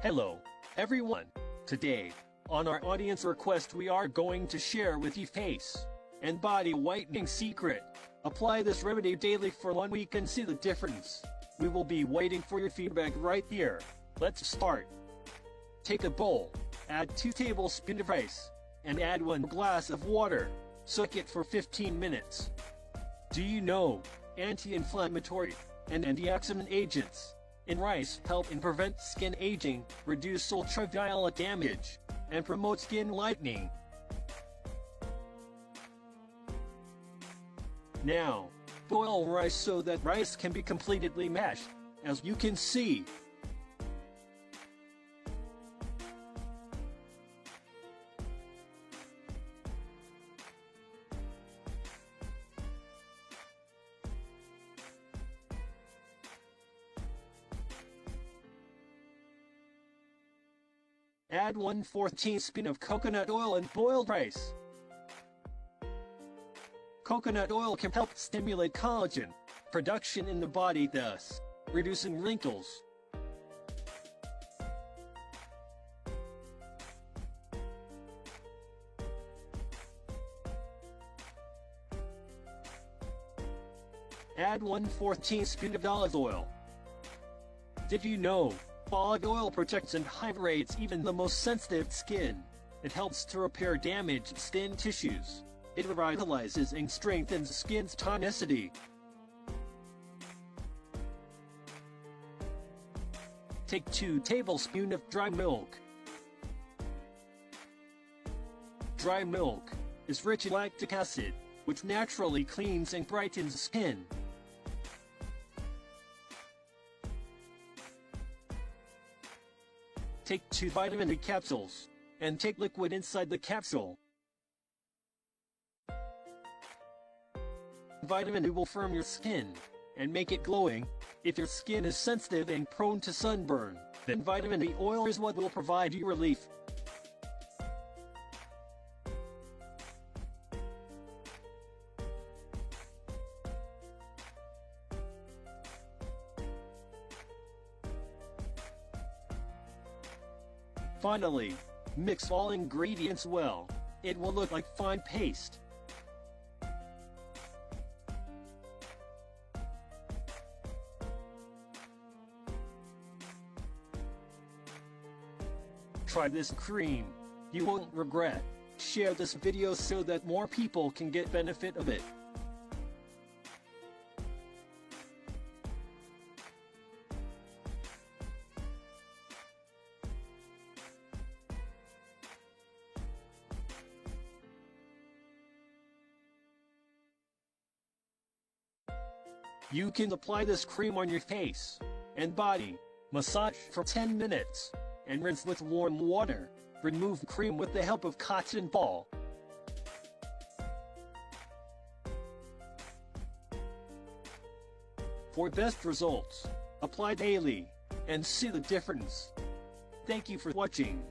Hello, everyone. Today, on our audience request, we are going to share with you face and body whitening secret. Apply this remedy daily for 1 week and see the difference. We will be waiting for your feedback right here. Let's start. Take a bowl, add 2 tablespoons of rice, and add 1 glass of water. Soak it for 15 minutes. Do you know anti-inflammatory and antioxidant agents in rice help in prevent skin aging, reduce ultraviolet damage, and promote skin lightening? Now, boil rice so that rice can be completely mashed, as you can see. Add 1/4 teaspoon of coconut oil and boiled rice. Coconut oil can help stimulate collagen production in the body, thus reducing wrinkles. Add 1/4 teaspoon of olive oil. Did you know olive oil protects and hydrates even the most sensitive skin? It helps to repair damaged skin tissues. It revitalizes and strengthens skin's tonicity. Take 2 tablespoons of dry milk. Dry milk is rich in lactic acid, which naturally cleans and brightens skin. Take 2 vitamin D capsules, and take liquid inside the capsule. Vitamin D will firm your skin and make it glowing. If your skin is sensitive and prone to sunburn, then vitamin D oil is what will provide you relief. Finally, mix all ingredients well. It will look like fine paste. Try this cream. You won't regret. Share this video so that more people can get benefit of it. You can apply this cream on your face and body, massage for 10 minutes, and rinse with warm water. Remove cream with the help of cotton ball. For best results, apply daily and see the difference. Thank you for watching.